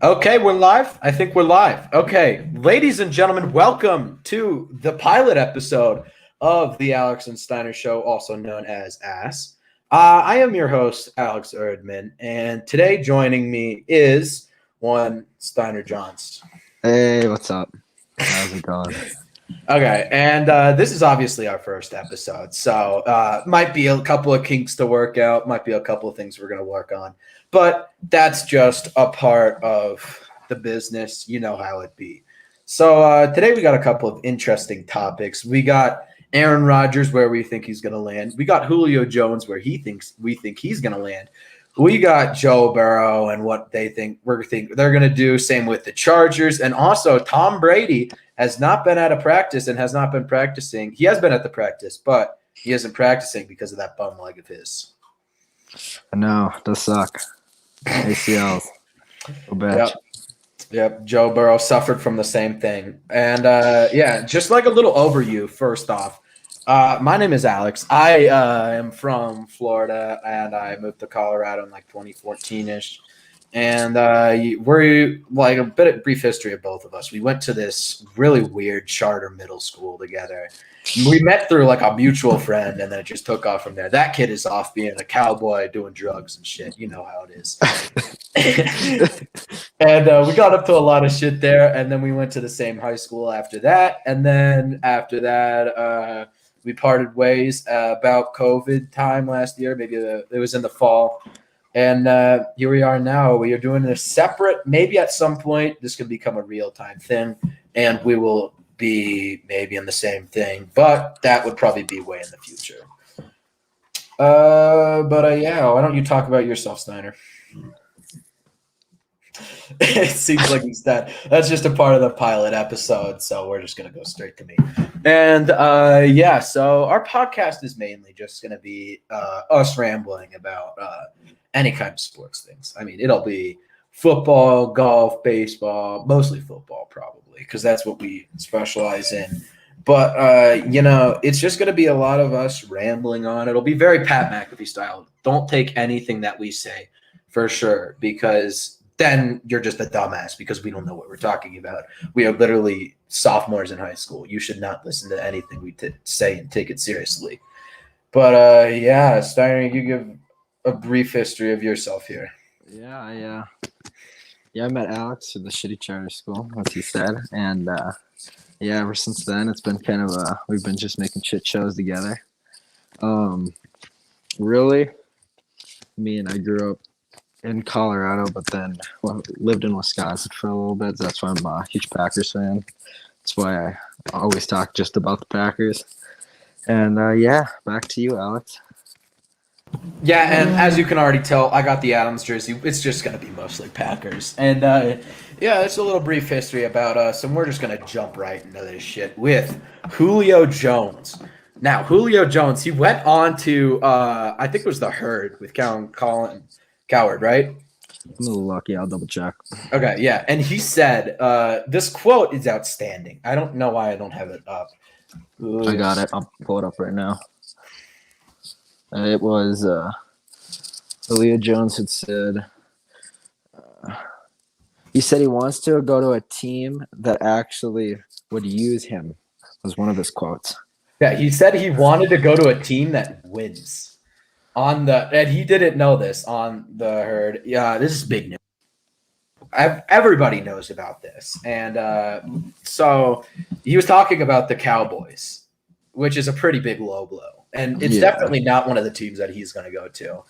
Okay, we're live. I think we're live. Okay, ladies and gentlemen, welcome to the pilot episode of the Alex and Steiner Show, also known as ASS. I am your host, Alex Erdman, and today joining me is one Steiner Johns. Hey, what's up? How's it going? Okay, and this is obviously our first episode, so might be a couple of kinks to work out, might be a couple of things we're going to work on, but that's just a part of the business. You know how it be. So today we got a couple of interesting topics. We got Aaron Rodgers, where we think he's going to land. We got Julio Jones, where we think he's going to land. We got Joe Burrow and what they think they're going to do. Same with the Chargers, and also Tom Brady has not been out of practice and has not been practicing. He has been at the practice, but he isn't practicing because of that bum leg of his. I know, it does suck. ACLs. Go back. Yep. Joe Burrow suffered from the same thing. And just like a little overview, first off, my name is Alex. I am from Florida, and I moved to Colorado in like 2014-ish. And we're like a bit of brief history of both of us. We went to this really weird charter middle school together. We met through like a mutual friend, and then it just took off from there. That kid is off being a cowboy, doing drugs and shit. You know how it is. And we got up to a lot of shit there, and then we went to the same high school after that. And then after that, we parted ways about COVID time last year. Maybe it was in the fall. And here we are now. We are doing a separate, maybe at some point, this could become a real-time thing, and we will be maybe in the same thing, but that would probably be way in the future. Why don't you talk about yourself, Steiner? It seems like he's dead. That's just a part of the pilot episode, so we're just going to go straight to me. And so our podcast is mainly just going to be us rambling about any kind of sports things. I mean, it'll be football, golf, baseball, mostly football probably, because that's what we specialize in. But, it's just going to be a lot of us rambling on. It'll be very Pat McAfee style. Don't take anything that we say for sure, because then you're just a dumbass because we don't know what we're talking about. We are literally sophomores in high school. You should not listen to anything we say and take it seriously. But, Steiner, you give a brief history of yourself here. Yeah, I met Alex through the shitty charter school, as he said. And, ever since then, it's been kind of we've been just making shit shows together. Really, me and I grew up in Colorado, but then lived in Wisconsin for a little bit. That's why I'm a huge Packers fan. That's why I always talk just about the Packers. And back to you, Alex. Yeah, and as you can already tell, I got the Adams jersey. It's just going to be mostly Packers. And it's a little brief history about us, and we're just going to jump right into this shit with Julio Jones. Now, Julio Jones, he went on to, I think it was the Herd with Colin Cowherd, right? I'm a little lucky. I'll double check. Okay, yeah. And he said, this quote is outstanding. I don't know why I don't have it up. Ooh. I got it. I'll pull it up right now. It was Julio Jones had said, he said he wants to go to a team that actually would use him, was one of his quotes. Yeah, he said he wanted to go to a team that wins. And he didn't know this on the Herd. Yeah, this is big news. Everybody knows about this. And so he was talking about the Cowboys, which is a pretty big low blow. And it's definitely not one of the teams that he's going to go to.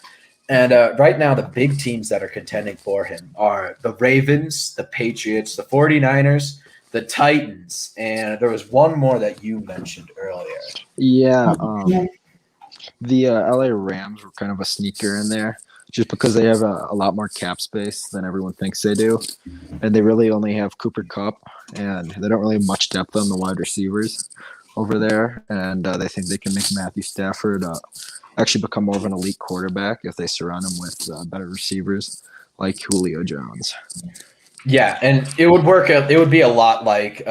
And right now, the big teams that are contending for him are the Ravens, the Patriots, the 49ers, the Titans, and there was one more that you mentioned earlier. Yeah, the LA Rams were kind of a sneaker in there just because they have a lot more cap space than everyone thinks they do. And they really only have Cooper Kupp, and they don't really have much depth on the wide receivers over there, and they think they can make Matthew Stafford actually become more of an elite quarterback if they surround him with better receivers like Julio Jones. Yeah, and it would work. It would be a lot like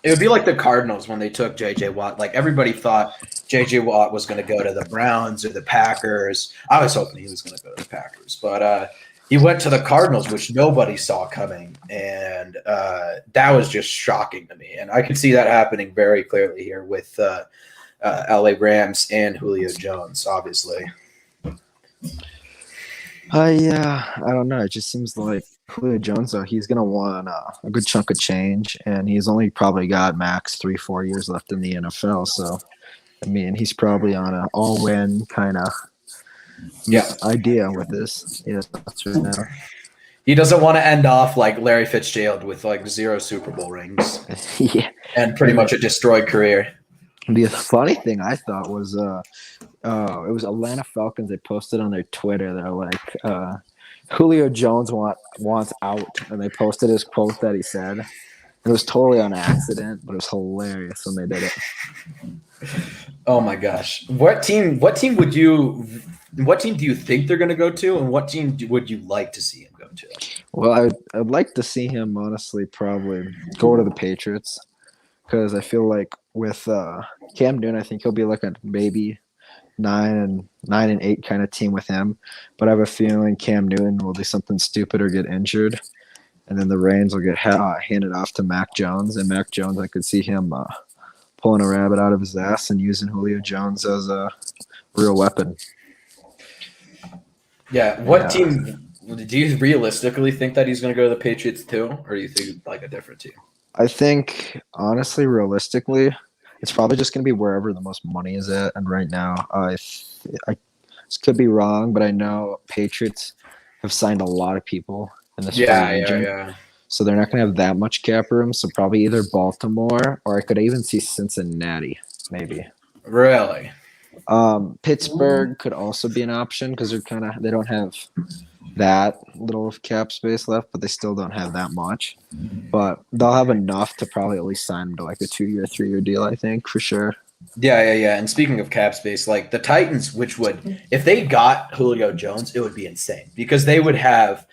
it would be like the Cardinals when they took J.J. Watt. Like everybody thought J.J. Watt was going to go to the Browns or the Packers. I was hoping he was going to go to the Packers, but He went to the Cardinals, which nobody saw coming, and that was just shocking to me. And I could see that happening very clearly here with LA Rams and Julio Jones, obviously. I don't know. It just seems like Julio Jones, though, he's gonna want a good chunk of change, and he's only probably got max 3-4 years left in the NFL. So, I mean, he's probably on an all-win kind of idea with this. Yeah, that's right now. He doesn't want to end off like Larry Fitzgerald with like 0 Super Bowl rings. Yeah, and pretty much a destroyed career. The funny thing I thought was it was Atlanta Falcons. They posted on their Twitter. They're like, Julio Jones wants out. And they posted his quote that he said. It was totally on accident, but it was hilarious when they did it. Oh my gosh. What team do you think they're going to go to, and what team would you like to see him go to? Well, I'd like to see him, honestly, probably go to the Patriots, because I feel like with Cam Newton, I think he'll be like a maybe 9-8 kind of team with him. But I have a feeling Cam Newton will do something stupid or get injured, and then the reins will get handed off to Mac Jones. And Mac Jones, I could see him pulling a rabbit out of his ass and using Julio Jones as a real weapon. Yeah. What team do you realistically think that he's going to go to the Patriots too, or do you think like a different team? I think, honestly, realistically, it's probably just going to be wherever the most money is at. And right now, I this could be wrong, but I know Patriots have signed a lot of people in this region. Yeah. So they're not going to have that much cap room. So probably either Baltimore, or I could even see Cincinnati, maybe. Really? Pittsburgh could also be an option because they don't have that little of cap space left, but they still don't have that much. But they'll have enough to probably at least sign him to like a 2-year, 3-year deal, I think, for sure. Yeah. And speaking of cap space, like the Titans, if they got Julio Jones, it would be insane because they would have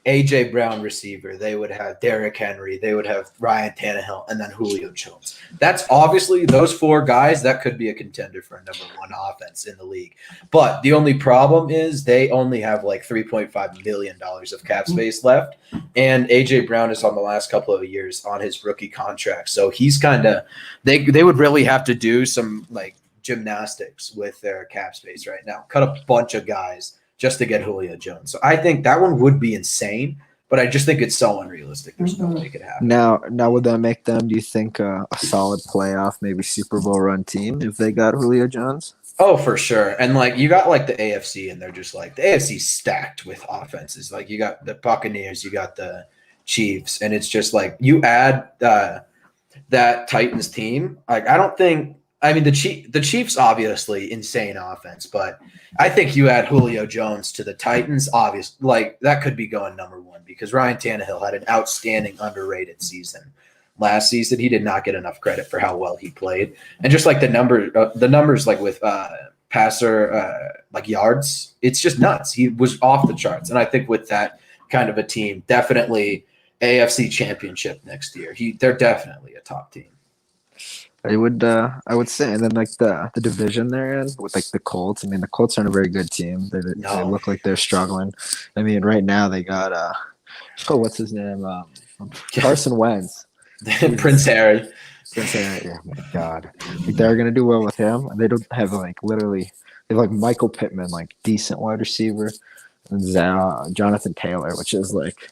A.J. Brown receiver, they would have Derrick Henry, they would have Ryan Tannehill, and then Julio Jones. That's obviously those 4 guys that could be a contender for a #1 offense in the league. But the only problem is they only have like $3.5 million of cap space left, and A.J. Brown is on the last couple of years on his rookie contract. So he's kind of they would really have to do some like gymnastics with their cap space right now, cut a bunch of guys just to get Julio Jones. So I think that one would be insane, but I just think it's so unrealistic. There's no way it could happen. Now would that make them, do you think, a solid playoff, maybe Super Bowl run team if they got Julio Jones? Oh, for sure. And like you got like the AFC, and they're just like the AFC stacked with offenses. Like you got the Buccaneers, you got the Chiefs, and it's just like you add that Titans team. Like the Chiefs obviously insane offense, but I think you add Julio Jones to the Titans, like that could be going #1 because Ryan Tannehill had an outstanding underrated season last season. He did not get enough credit for how well he played, and just like the numbers like with passer like yards, it's just nuts. He was off the charts, and I think with that kind of a team, definitely AFC Championship next year. They're definitely a top team. I would say, and then like the division they're in with like the Colts. I mean, the Colts aren't a very good team. They look like they're struggling. I mean, right now they got what's his name? Carson Wentz. Prince Harry. Oh my God, like, they're gonna do well with him. They don't have they have like Michael Pittman, like decent wide receiver, and Jonathan Taylor, which is like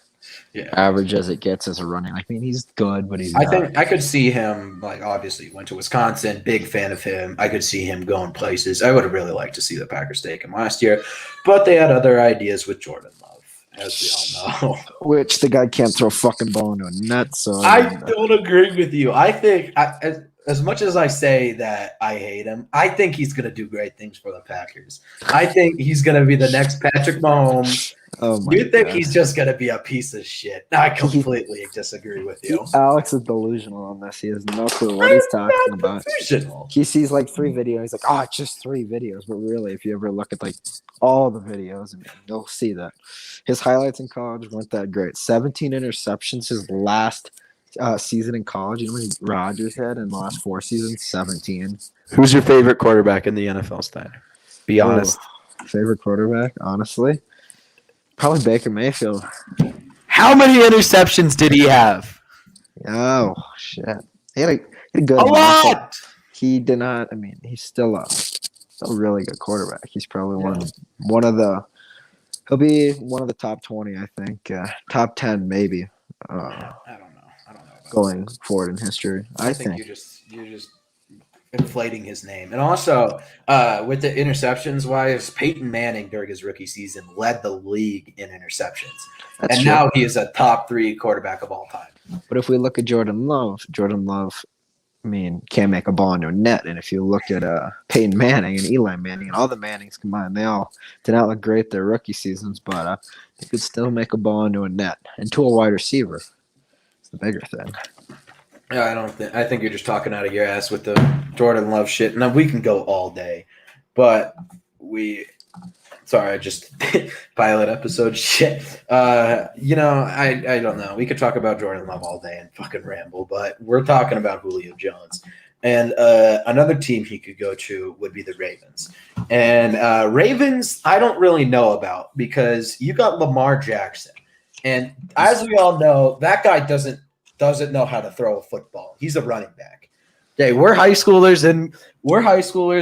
average as it gets as a running. I mean, he's good, but he's. I think I could see him like obviously went to Wisconsin. Big fan of him. I could see him going places. I would have really liked to see the Packers take him last year, but they had other ideas with Jordan Love, as we all know. Which the guy can't throw a fucking ball into a net. So I don't agree with you. I think as much as I say that I hate him, I think he's going to do great things for the Packers. I think he's going to be the next Patrick Mahomes. You think he's just going to be a piece of shit? I completely disagree with you. Alex is delusional on this. He has no clue what he's talking about. Delusional. He sees like 3 videos. He's like, oh, it's just 3 videos. But really, if you ever look at like all the videos, you'll see that his highlights in college weren't that great. 17 interceptions his last season in college. You know how many Rodgers had in the last 4 seasons? 17. Who's your favorite quarterback in the NFL, Steiner? Be honest. Favorite quarterback, honestly? Probably Baker Mayfield. How many interceptions did he have? Oh shit! He had a good A amount, but lot. he did not. I mean, he's still a really good quarterback. He's probably one of the. He'll be one of the top 20, I think. Top 10, maybe. I don't know. About going forward in history, I think. you're just inflating his name, and also with the interceptions wise, Peyton Manning during his rookie season led the league in interceptions, and true. now he is a top 3 quarterback of all time. But if we look at Jordan Love, I mean, can't make a ball into a net. And if you look at Peyton Manning and Eli Manning and all the Mannings combined, they all did not look great their rookie seasons, but they could still make a ball into a net and to a wide receiver. It's the bigger thing. Yeah, I think you're just talking out of your ass with the Jordan Love shit. Now we can go all day, but I just pilot episode shit. I don't know. We could talk about Jordan Love all day and fucking ramble, but we're talking about Julio Jones. And another team he could go to would be the Ravens. And Ravens, I don't really know about because you got Lamar Jackson. And as we all know, that guy doesn't know how to throw a football. He's a running back. Okay, we're high schoolers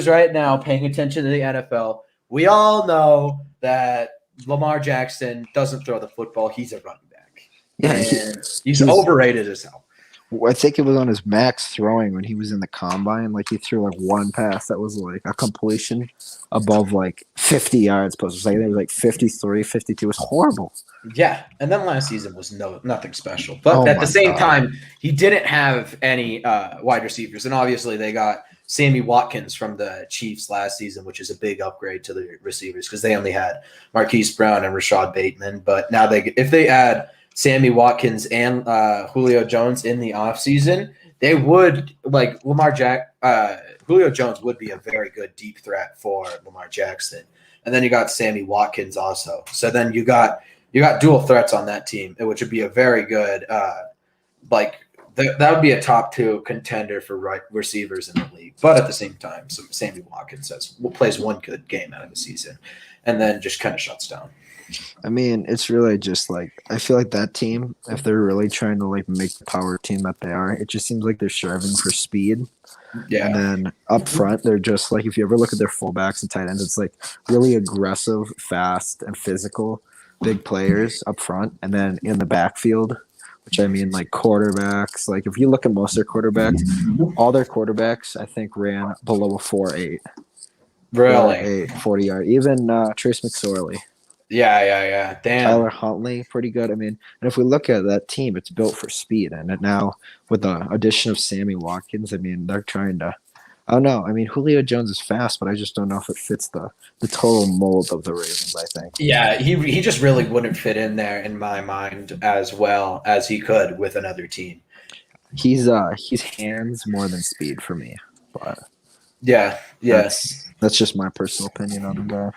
right now paying attention to the NFL. We all know that Lamar Jackson doesn't throw the football. He's a running back. Yeah, and he's overrated as hell. I think it was on his max throwing when he was in the combine. Like, he threw like one pass that was like a completion above like 50 yards. It was like, it was like 53, 52. It was horrible. Yeah, and then last season was nothing special. But at the same time, he didn't have any wide receivers. And obviously they got Sammy Watkins from the Chiefs last season, which is a big upgrade to the receivers because they only had Marquise Brown and Rashad Bateman. But now if they add Sammy Watkins and Julio Jones in the offseason, they would Julio Jones would be a very good deep threat for Lamar Jackson. And then you got Sammy Watkins also. So then you got dual threats on that team, which would be a very good that would be a top 2 contender for receivers in the league. But at the same time, Sammy Watkins plays one good game out of the season and then just kind of shuts down. I mean, it's really just like, I feel like that team, if they're really trying to like make the power team that they are, it just seems like they're striving for speed. Yeah. And then up front, they're just like, if you ever look at their fullbacks and tight ends, it's like really aggressive, fast, and physical big players up front. And then in the backfield, which I mean like quarterbacks, like if you look at most of their quarterbacks, all their quarterbacks, I think, ran below a 4.8. Really? 40 yard. Even Trace McSorley. Yeah. Damn. Tyler Huntley, pretty good. I mean, and if we look at that team, it's built for speed. And now with the addition of Sammy Watkins, I mean, they're trying to, I don't know. I mean, Julio Jones is fast, but I just don't know if it fits the total mold of the Ravens, I think. Yeah, he just really wouldn't fit in there in my mind as well as he could with another team. He's hands more than speed for me. But yeah. That's just my personal opinion on the guy.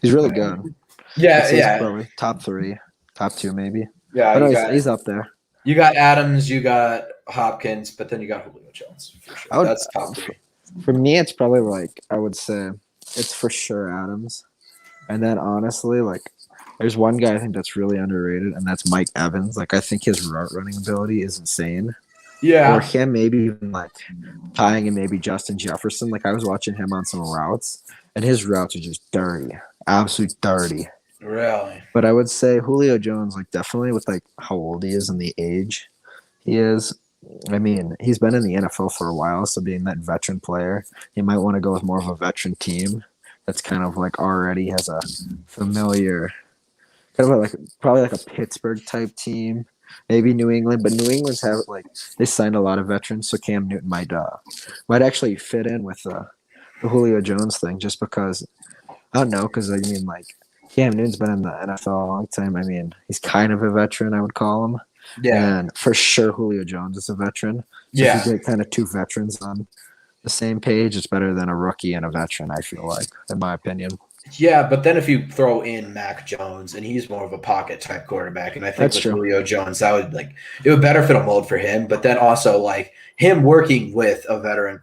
He's really good. Yeah. Probably top 3, top 2 maybe. Yeah, but he's up there. You got Adams, you got Hopkins, but then you got Julio Jones for sure. That's top 3. For me, it's probably like, I would say it's for sure Adams. And then honestly, like, there's one guy I think that's really underrated, and that's Mike Evans. Like, I think his route running ability is insane. Yeah. Or him maybe even like tying in maybe Justin Jefferson. Like, I was watching him on some routes, and his routes are just dirty. Absolute dirty. Really? But I would say Julio Jones, like, definitely with like how old he is and the age he is. I mean, he's been in the NFL for a while, so being that veteran player, he might want to go with more of a veteran team that's kind of like already has a familiar, kind of like probably like a Pittsburgh type team, maybe New England, but New England's have like they signed a lot of veterans, so Cam Newton might actually fit in with the Julio Jones thing, just because I don't know, because I mean, like, Cam Newton's been in the NFL a long time. I mean, he's kind of a veteran, I would call him. Yeah. And for sure, Julio Jones is a veteran. So if you get kind of 2 veterans on the same page, it's better than a rookie and a veteran, I feel like, in my opinion. Yeah, but then if you throw in Mac Jones, and he's more of a pocket type quarterback, and I think with Julio Jones, that would it would better fit a mold for him. But then also like him working with a veteran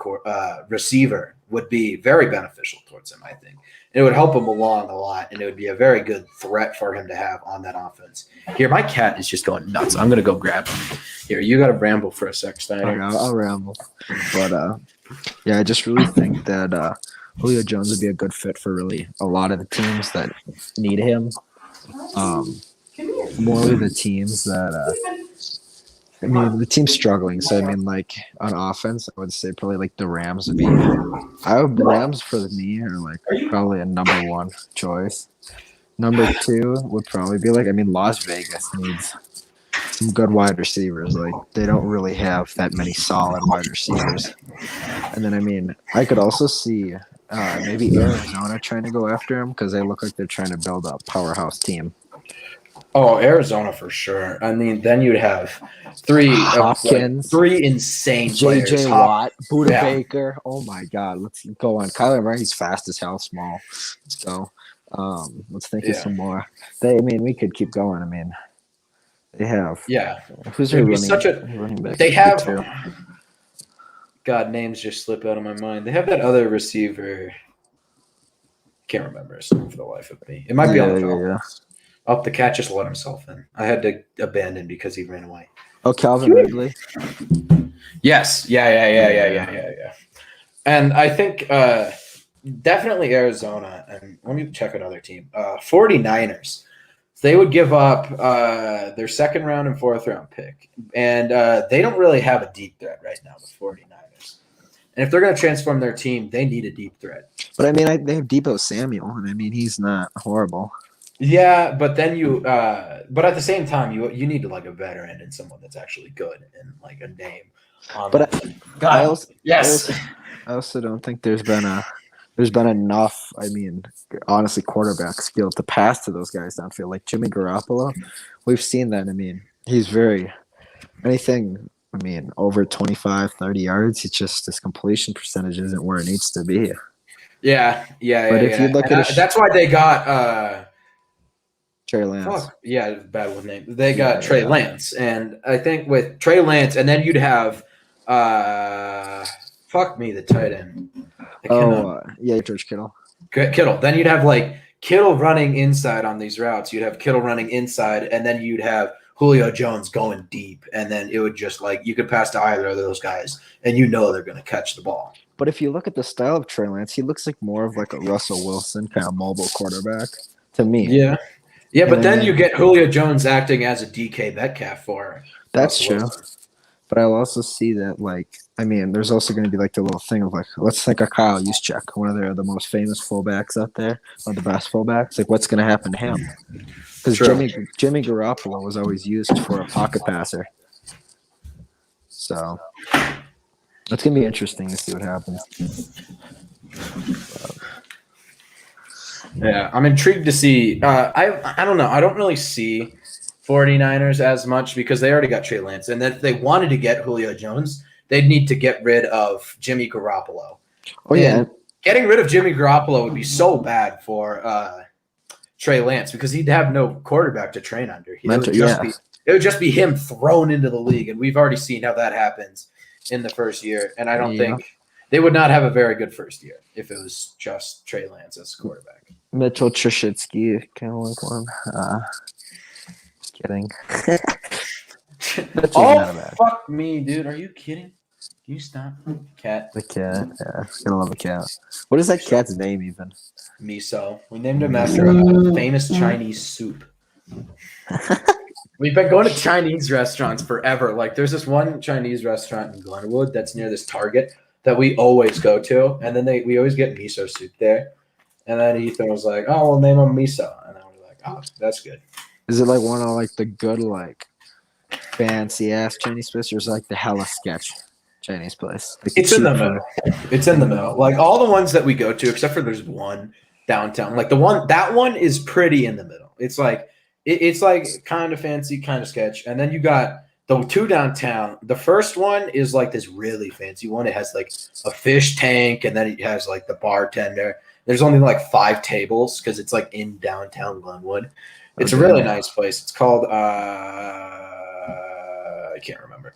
receiver would be very beneficial towards him, I think. It would help him along a lot, and it would be a very good threat for him to have on that offense. Here, my cat is just going nuts. I'm going to go grab him. Here, you got to ramble for a sec, Steiner. Okay, I'll ramble. But, yeah, I just really think that Julio Jones would be a good fit for really a lot of the teams that need him. More of the teams that the team's struggling. So, like, on offense, I would say probably, like, the Rams would be – the Rams for me are, like, probably a number one choice. Number two would probably be, like, Las Vegas needs some good wide receivers. Like, they don't really have that many solid wide receivers. And then, I could also see maybe Arizona trying to go after him because they look like they're trying to build a powerhouse team. Oh, Arizona for sure. Then you'd have Hopkins, three insane players. J.J. Watt, Buda Baker. Oh, my God. Let's go on. Kyler Murray's fast as hell, small. Let's go. Let's think of some more. We could keep going. They have. Yeah. Who's their running back? They have. God, names just slip out of my mind. They have that other receiver. Can't remember his name for the life of me. It might be on the Dolphins. Up the cat just let himself in. I had to abandon because he ran away. Oh, Calvin Ridley. Yes. Yeah. And I think definitely Arizona. And let me check another team. 49ers. They would give up their second round and fourth round pick. And they don't really have a deep threat right now, the 49ers. And if they're going to transform their team, they need a deep threat. But they have Deebo Samuel, and he's not horrible. Yeah, but then but at the same time, you need like a veteran and someone that's actually good and like a name. I also don't think there's been enough. Honestly, quarterback skill to pass to those guys downfield. Like Jimmy Garoppolo, we've seen that. He's very anything. Over 25, 30 yards. It's just his completion percentage isn't where it needs to be. Yeah. But if you look at that's why they got Trey Lance. Bad one name. They got Trey Lance, and I think with Trey Lance, and then you'd have the tight end. George Kittle. Kittle. Then you'd have like Kittle running inside on these routes. You'd have Kittle running inside, and then you'd have Julio Jones going deep, and then it would just like you could pass to either of those guys, and they're going to catch the ball. But if you look at the style of Trey Lance, he looks like more of like a Russell Wilson kind of mobile quarterback to me. Yeah, but then you get Julio Jones acting as a DK Metcalf for. That's true. Wilson. But I'll also see that, there's also going to be, the little thing of, let's think of Kyle Juszczyk, one of the most famous fullbacks out there, one of the best fullbacks. What's going to happen to him? Because Jimmy Garoppolo was always used for a pocket passer. So that's going to be interesting to see what happens. Yeah, I'm intrigued to see. I don't know. I don't really see 49ers as much because they already got Trey Lance. And then if they wanted to get Julio Jones, they'd need to get rid of Jimmy Garoppolo. Oh, yeah. And getting rid of Jimmy Garoppolo would be so bad for Trey Lance because he'd have no quarterback to train under. It would just be him thrown into the league. And we've already seen how that happens in the first year. And I don't think they would not have a very good first year if it was just Trey Lance as quarterback. Mitchell Trubisky, kind of like one. Just kidding. Fuck me, dude. Are you kidding? Can you stop? Cat. The cat. Yeah, gonna love a cat. What is that cat's name even? Miso. We named him after a famous Chinese soup. We've been going to Chinese restaurants forever. There's this one Chinese restaurant in Glenwood that's near this Target that we always go to, and then we always get miso soup there. And then Ethan was like, "Oh, we'll name him Miso," and I was like, "Oh, that's good." Is it one of the good fancy ass Chinese place, or is it the hella sketch Chinese place? It's in the middle. It's in the middle. All the ones that we go to, except for there's one downtown. That one is pretty in the middle. It's it's kind of fancy, kind of sketch, and then you got the two downtown. The first one is this really fancy one. It has a fish tank, and then it has the bartender. There's only 5 tables because it's in downtown Glenwood. It's a really nice place. It's called I can't remember.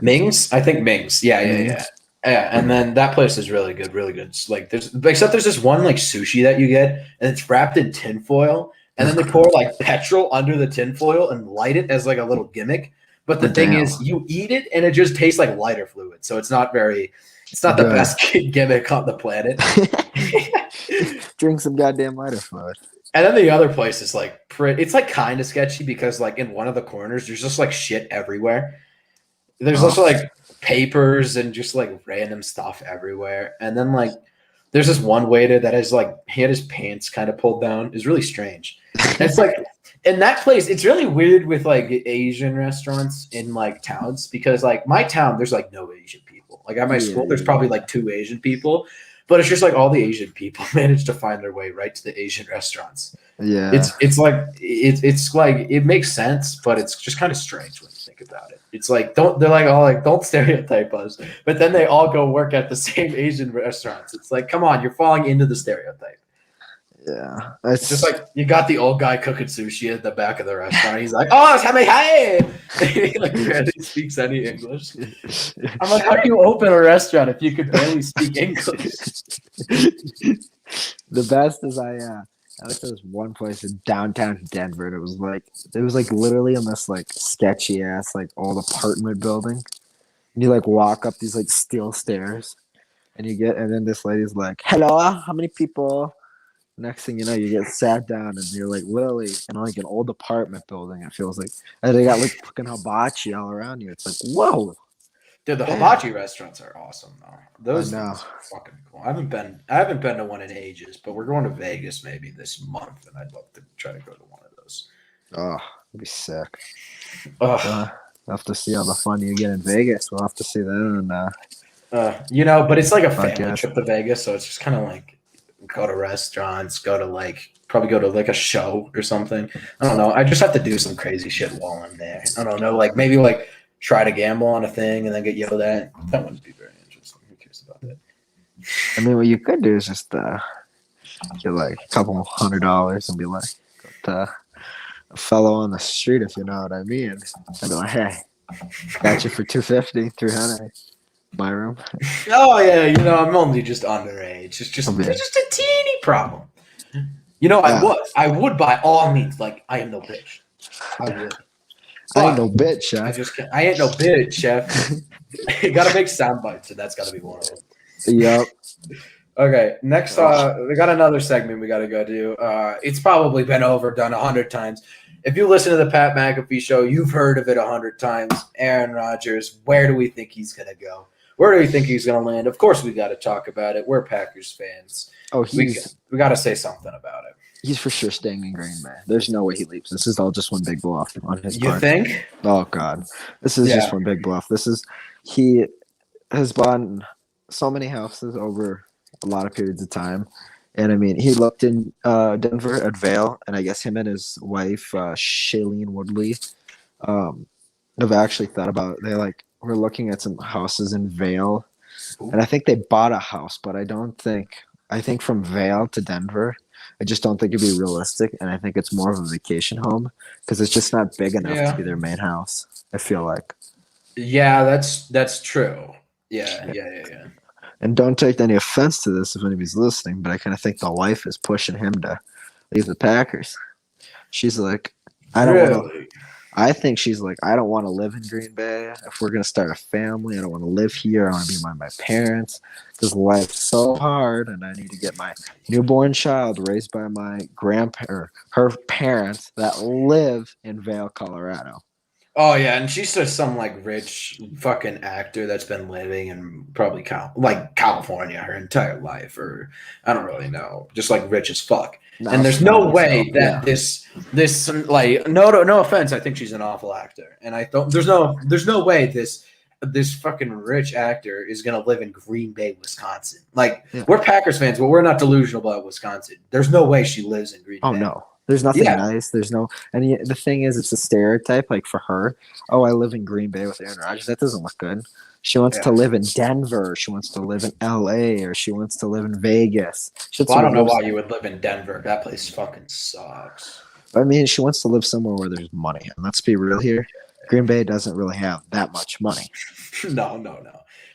Ming's? I think Ming's. Yeah. Yeah, and then that place is really good, really good. It's like except there's this one like sushi that you get, and it's wrapped in tinfoil, and then they pour like petrol under the tinfoil and light it as like a little gimmick. But the thing Damn. is, you eat it and it just tastes like lighter fluid, so it's not the Good. best gimmick on the planet. Drink some goddamn lighter fluid. And then the other place is like it's like kind of sketchy because like in one of the corners there's just like shit everywhere. There's also like papers and just like random stuff everywhere. And then like there's this one waiter that is like he had his pants kind of pulled down. It's really strange. And it's like in that place, it's really weird with like Asian restaurants in like towns because like my town, there's like no Asian people. Like at my school, there's probably like 2 Asian people. But it's just like all the Asian people manage to find their way right to the Asian restaurants. Yeah, it's like it makes sense, but it's just kind of strange when you think about it. It's like don't stereotype us, but then they all go work at the same Asian restaurants. It's like, come on, you're falling into the stereotype. Yeah, it's just like you got the old guy cooking sushi at the back of the restaurant. He's like, "Oh, hey!" He like barely speaks any English. I'm like, how do you open a restaurant if you could barely speak English? The best is I went to this one place in downtown Denver. And it was like literally in this like sketchy ass like old apartment building. And you like walk up these like steel stairs, and then this lady's like, "Hello, how many people?" Next thing you know, you get sat down and you're like literally in like an old apartment building. It feels like, and they got like fucking hibachi all around you. It's like, whoa, dude, the hibachi restaurants are awesome though. Those are fucking cool. I haven't been to one in ages, but we're going to Vegas maybe this month, and I'd love to try to go to one of those. Oh, it'd be sick. We'll have to see all the fun you get in Vegas. We'll have to see that on. But it's like a family trip to Vegas, so it's just kind of like. Go to restaurants, probably go to like a show or something. I don't know. I just have to do some crazy shit while I'm there. I don't know, like maybe like try to gamble on a thing and then get yelled at. That wouldn't be very interesting. Who cares about that? I mean, what you could do is just get like a couple $100 and be like, a fellow on the street, if you know what I mean. And be like, hey, got you for $250, $300. My room. Oh yeah, I'm only just underage. It's just a teeny problem. I would by all means. Like I am no bitch. I would. I ain't no bitch, chef. I ain't no bitch, chef. You gotta make sound bites, and that's gotta be one of them. Yep. Okay, next we got another segment we gotta go do. It's probably been overdone 100 times. If you listen to the Pat McAfee show, you've heard of it 100 times. Aaron Rodgers, where do we think he's gonna go? Where do we think he's going to land? Of course, we got to talk about it. We're Packers fans. Oh, we got to say something about it. He's for sure staying in Green Bay. There's no way he leaves. This is all just one big bluff on his part. You think? Oh God, this is just one big bluff. He has bought so many houses over a lot of periods of time, and I mean, he looked in Denver at Vail, and I guess him and his wife Shailene Woodley have actually thought about we're looking at some houses in Vail, and I think they bought a house, but I think from Vail to Denver, I just don't think it'd be realistic, and I think it's more of a vacation home because it's just not big enough to be their main house. I feel like. Yeah, that's true. Yeah. And don't take any offense to this if anybody's listening, but I kind of think the wife is pushing him to leave the Packers. She's like, I think she's like, I don't want to live in Green Bay. If we're going to start a family, I don't want to live here. I want to be by my parents because life's so hard, and I need to get my newborn child raised by my her parents that live in Vail, Colorado. Oh, yeah, and she's just some, like, rich fucking actor that's been living in probably, California her entire life, or I don't really know, just, like, rich as fuck. And there's no way that this like, no offense, I think she's an awful actor, and I don't. There's no way this fucking rich actor is gonna live in Green Bay, Wisconsin. Like, we're Packers fans, but we're not delusional about Wisconsin. There's no way she lives in Green Bay. Oh no. There's nothing nice. There's no, and the thing is, it's a stereotype. Like for her, oh, I live in Green Bay with Aaron Rodgers. That doesn't look good. She wants to live in Denver. She wants to live in LA, or she wants to live in Vegas. Well, I don't know why you would live in Denver. That place fucking sucks. I mean, she wants to live somewhere where there's money. And let's be real here. Green Bay doesn't really have that much money. No.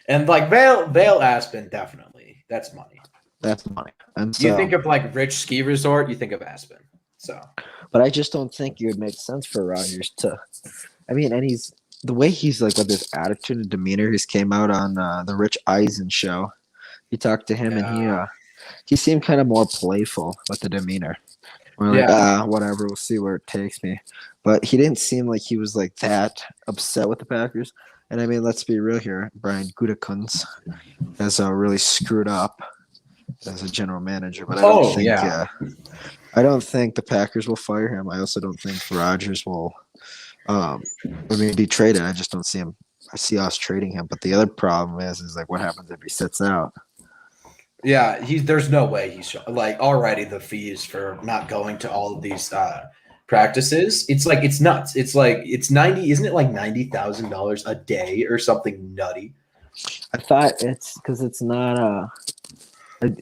And like Vale Aspen, definitely. That's money. That's money. And so You think of like rich ski resort, you think of Aspen. So, but I just don't think it would make sense for Rodgers to. I mean, and he's the way he's like with his attitude and demeanor. He came out on the Rich Eisen show. He talked to him, and he seemed kind of more playful with the demeanor. We're like, whatever, we'll see where it takes me. But he didn't seem like he was like that upset with the Packers. And I mean, let's be real here. Brian Gutekunst has really screwed up as a general manager. But I don't think the Packers will fire him. I also don't think Rodgers will be traded. I just don't see him. I see us trading him. But the other problem is like what happens if he sits out? Yeah, there's no way he's like already the fees for not going to all of these practices. It's like it's nuts. It's like it's 90, isn't it like $90,000 a day or something nutty? I thought it's because it's not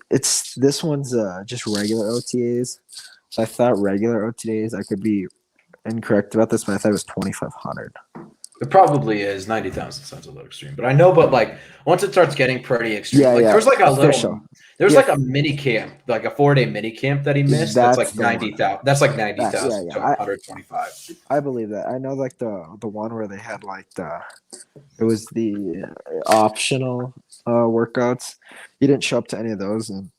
it's this one's just regular OTAs. So I thought regular OTAs. I could be incorrect about this, but I thought it was 2,500. It probably is. 90,000 sounds a little extreme, but I know. But like once it starts getting pretty extreme, there's like a little, there's like a mini camp, like a 4-day mini camp that he missed. That's like 90,000. That's like 90,000 to 125. I believe that. I know like the one where they had like it was the optional workouts. He didn't show up to any of those, and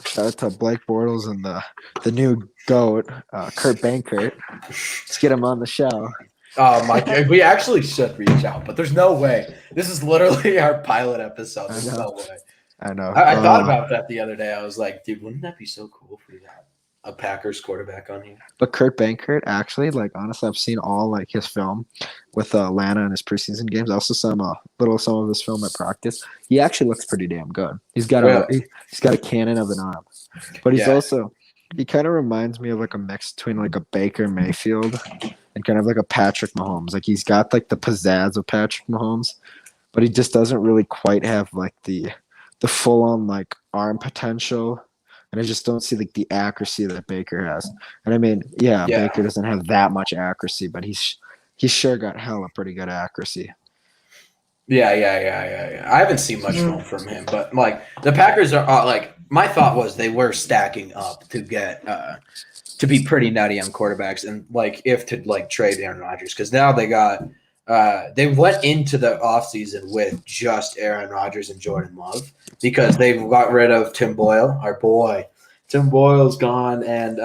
shout out to Blake Bortles and the new GOAT, Kurt Bankert. Let's get him on the show. Oh my God, we actually should reach out, but there's no way. This is literally our pilot episode. There's no way. I know. I thought about that the other day. I was like, dude, wouldn't that be so cool if we got a Packers quarterback on here? But Kurt Bankert, actually, like honestly, I've seen all like his film with Atlanta and his preseason games. I also saw some of his film at practice. He actually looks pretty damn good. He's got a cannon of an arm, but he's also he kind of reminds me of like a mix between like a Baker Mayfield and kind of like a Patrick Mahomes. Like he's got like the pizzazz of Patrick Mahomes, but he just doesn't really quite have like the full on like arm potential. And I just don't see like the accuracy that Baker has. And I mean, Baker doesn't have that much accuracy, but he's sure got hella pretty good accuracy. Yeah. I haven't seen much film from him, but like the Packers are like my thought was they were stacking up to get to be pretty nutty on quarterbacks and like if to like trade Aaron Rodgers because now they got they went into the offseason with just Aaron Rodgers and Jordan Love because they got rid of Tim Boyle, our boy. Tim Boyle's gone, and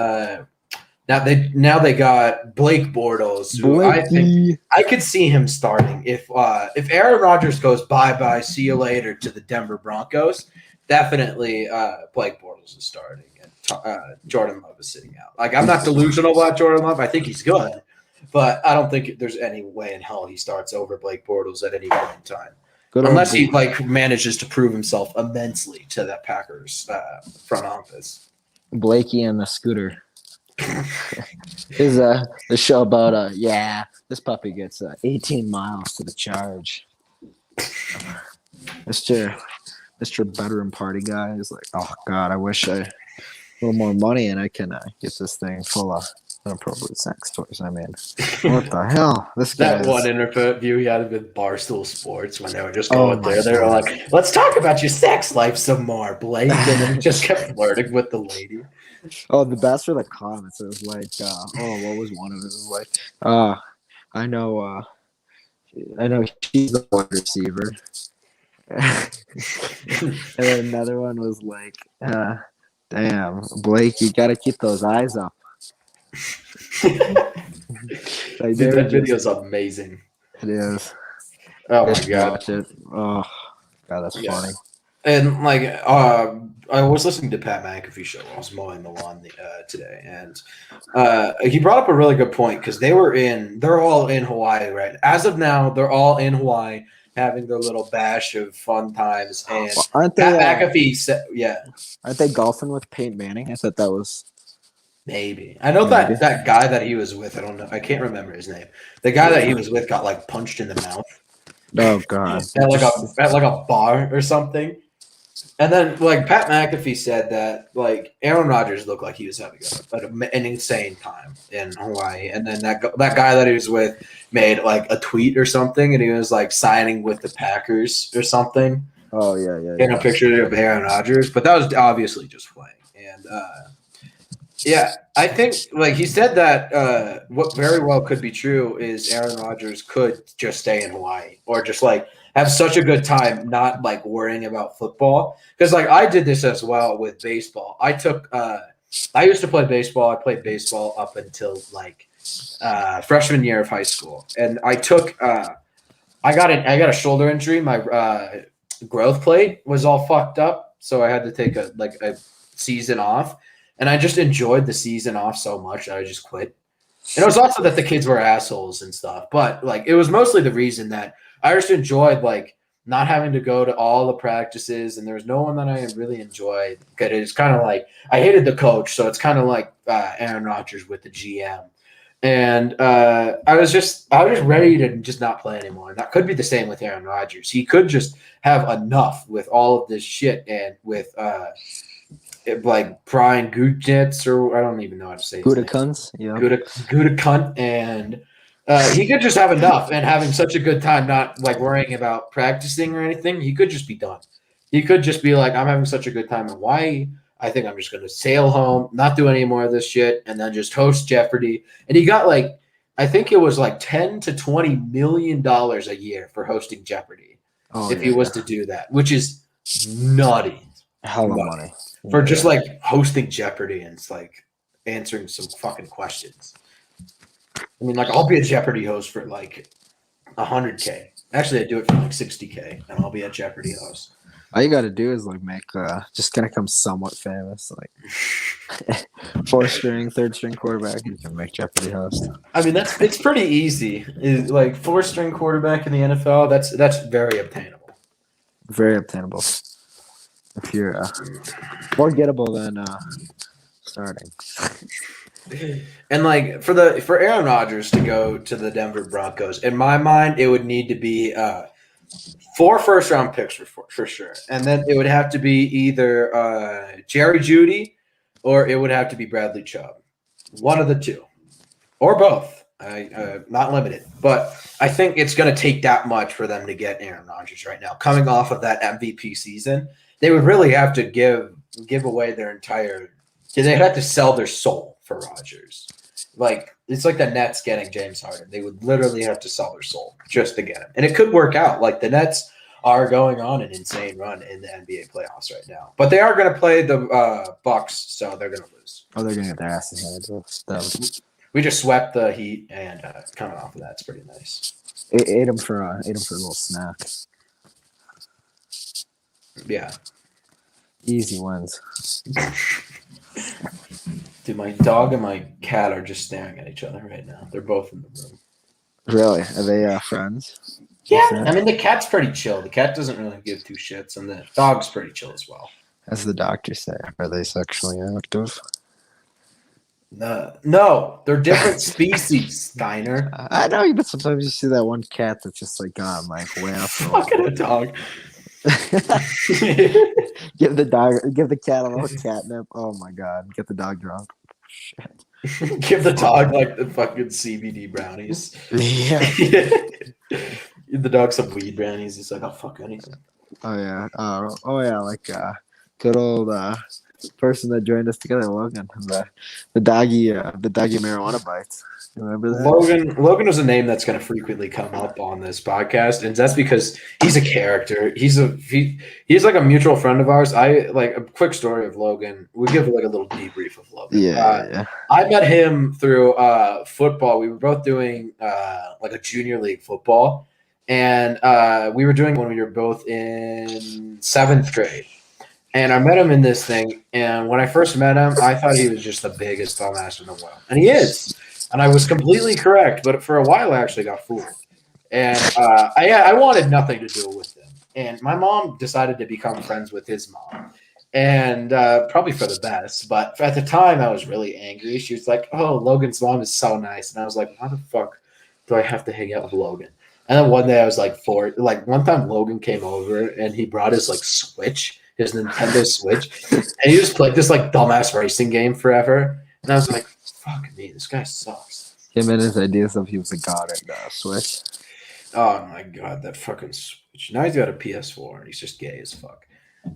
now they got Blake Bortles. Who I think I could see him starting if Aaron Rodgers goes bye, see you later to the Denver Broncos. Definitely, Blake Bortles is starting, and Jordan Love is sitting out. Like I'm not delusional about Jordan Love. I think he's good. But I don't think there's any way in hell he starts over Blake Bortles at any point in time. Unless he like manages to prove himself immensely to that Packers front office. Blakey and the scooter. Is the show about this puppy gets 18 miles to the charge. Mr. Bedroom Party guy is like, oh God, I wish I had a little more money and I can get this thing full of inappropriate sex toys. I mean, what the hell? This guy that one interview he had with Barstool Sports when they were just going there. They were like, let's talk about your sex life some more, Blake. And then just kept flirting with the lady. Oh, the best were the comments. It was like, what was one of it? It was like, I know she's the wide receiver. And then another one was like, damn, Blake, you got to keep those eyes up. Like, dude, that video's amazing. It is. Oh my God. Watch it. Oh God, that's funny. And like I was listening to Pat McAfee show while I was mowing the lawn today, and he brought up a really good point because they're all in Hawaii, right? As of now, they're all in Hawaii having their little bash of fun times. And aren't they, Pat McAfee said, aren't they golfing with Peyton Manning? I thought that was. Maybe. I know that guy that he was with, I don't know. I can't remember his name. The guy that he was with got like punched in the mouth. Oh God. At like a bar or something. And then, like Pat McAfee said that, like Aaron Rodgers looked like he was having an insane time in Hawaii. And then that guy that he was with made like a tweet or something, and he was like signing with the Packers or something. Oh yeah. In a picture of Aaron Rodgers, but that was obviously just playing. And yeah, I think like he said that what very well could be true is Aaron Rodgers could just stay in Hawaii or just like have such a good time, not like worrying about football. Because like I did this as well with baseball. I used to play baseball. I played baseball up until like freshman year of high school, and I got a shoulder injury. My growth plate was all fucked up, so I had to take a season off. And I just enjoyed the season off so much that I just quit. And it was also that the kids were assholes and stuff. But like it was mostly the reason that I just enjoyed like not having to go to all the practices, and there was no one that I really enjoyed. Because it's kind of like I hated the coach, so it's kind of like Aaron Rodgers with the GM. And I was just ready to just not play anymore. And that could be the same with Aaron Rodgers. He could just have enough with all of this shit and with like Brian Gutekunst, or I don't even know how to say Gutekunst, yeah. Gutekunst, and he could just have enough and having such a good time, not like worrying about practicing or anything. He could just be done. He could just be like, I'm having such a good time in Hawaii. I think I'm just going to sail home, not do any more of this shit, and then just host Jeopardy. And he got like, I think it was like $10 to $20 million a year for hosting Jeopardy if he was to do that, which is nutty. Hell of money. For just like hosting Jeopardy and it's like answering some fucking questions. I mean, like I'll be a Jeopardy host for like $100K. Actually, I do it for like $60K, and I'll be a Jeopardy host. All you got to do is like make just gonna become somewhat famous, like 4th string, 3rd string quarterback. You can make Jeopardy host. I mean, it's pretty easy. Like 4th string quarterback in the NFL. That's very obtainable. Very obtainable. If you're more gettable than starting. And like for Aaron Rodgers to go to the Denver Broncos, in my mind, it would need to be 4 first-round picks for sure, and then it would have to be either Jerry Jeudy or it would have to be Bradley Chubb, one of the two, or both. Not limited, but I think it's going to take that much for them to get Aaron Rodgers right now. Coming off of that MVP season, they would really have to give away their entire. They'd have to sell their soul for Rodgers. Like it's like the Nets getting James Harden. They would literally have to sell their soul just to get him, and it could work out. Like the Nets are going on an insane run in the NBA playoffs right now, but they are going to play the Bucks, so they're going to lose. Oh, they're going to get their asses handed. We just swept the Heat, and coming off of that, it's pretty nice. Ate them for a little snack. Yeah. Easy wins. Dude, my dog and my cat are just staring at each other right now. They're both in the room. Really? Are they friends? Yeah. I mean, the cat's pretty chill. The cat doesn't really give 2 shits, and the dog's pretty chill as well. As the doctors say, are they sexually active? No, they're different species, Steiner. I know, but sometimes you see that one cat that's just like gone, like way off. Fucking a dog. Give the cat a little catnip. Oh my god, get the dog drunk. Shit. Give the dog like the fucking CBD brownies. Yeah. Give the dog some weed brownies. He's like, I'll fuck anything. Oh yeah. Oh yeah. Like good old person that joined us together, Logan. The doggy marijuana bites. Remember that? Logan was a name that's going to frequently come up on this podcast, and that's because he's a character. He's like a mutual friend of ours. I like a quick story of Logan. We give like a little debrief of Logan. Yeah. I met him through football. We were both doing like a junior league football, and we were doing when we were both in 7th grade. And I met him in this thing, and when I first met him, I thought he was just the biggest dumbass in the world, and he is. And I was completely correct, but for a while I actually got fooled. And I wanted nothing to do with him. And my mom decided to become friends with his mom. And probably for the best. But at the time, I was really angry. She was like, oh, Logan's mom is so nice. And I was like, why the fuck do I have to hang out with Logan? And then one day I was like, one time Logan came over and he brought his like Switch. his Nintendo Switch, and he just played this like dumbass racing game forever. And I was like, "Fuck me, this guy sucks." Him and his ideas of he was a god at Switch. Oh my god, that fucking Switch. Now he's got a PS4 and he's just gay as fuck.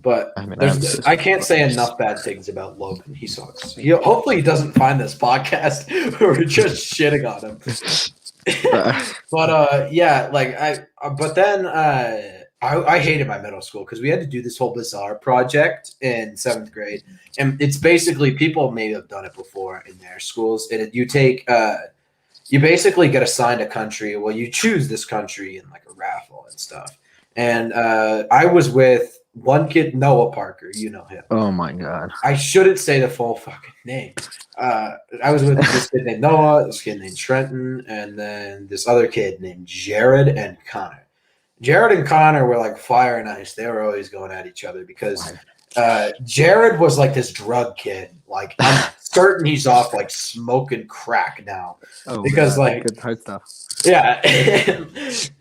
But I mean, I can't say enough bad things about Logan. He sucks. Hopefully he doesn't find this podcast. We're just shitting on him. But yeah, like I hated my middle school because we had to do this whole bizarre project in 7th grade, and it's basically people maybe have done it before in their schools. And you basically get assigned a country. Well, you choose this country in like a raffle and stuff. And I was with one kid, Noah Parker. You know him. Oh my god! I shouldn't say the full fucking name. I was with this kid named Noah, this kid named Trenton, and then this other kid named Jared and Connor. Jared and Connor were like fire and ice. They were always going at each other because Jared was like this drug kid. Like I'm certain he's off like smoking crack now. Oh, because god. like Good hard stuff. Yeah,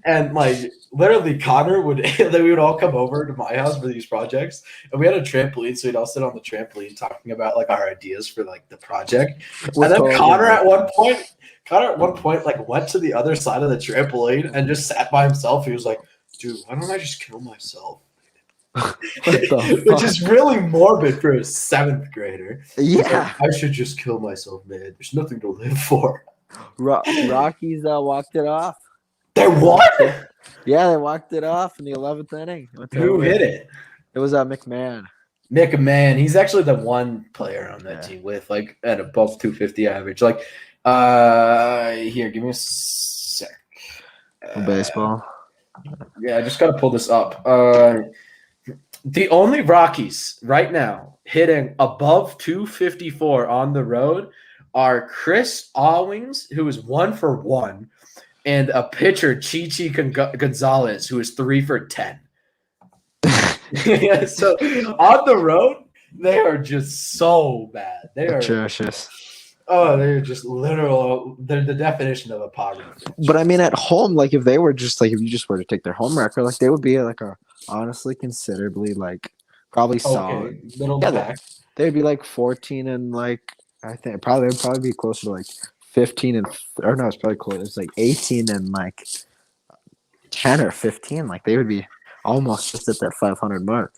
and like literally Connor we would all come over to my house for these projects, and we had a trampoline, so we'd all sit on the trampoline talking about like our ideas for like the project. And then Connor at one point like went to the other side of the trampoline and just sat by himself. He was like, "Dude, why don't I just kill myself?" Which is really morbid for a 7th grader. Yeah, like, I should just kill myself, man. There's nothing to live for. Rockies walked it off. They won? Yeah, they walked it off in the 11th inning. Who hit it? It was McMahon. McMahon. He's actually the one player on that team with like an above 250 average. Like, here, give me a sec. Baseball. Yeah, I just got to pull this up. The only Rockies right now hitting above 254 on the road are Chris Owings, who is 1-for-1, and a pitcher, Chichi Gonzalez, who is 3-for-10. So on the road, they are just so bad. They are atrocious. Oh, they're just literal. They're the definition of a poverty. But I mean, at home, like if they were just like if you just were to take their home record, like they would be like a honestly considerably like probably solid middle back. They'd be like 14 and like I think probably would probably be closer to like 15 and or no, it's probably close. It's like 18 and like 10 or 15. Like they would be almost just at that 500 mark.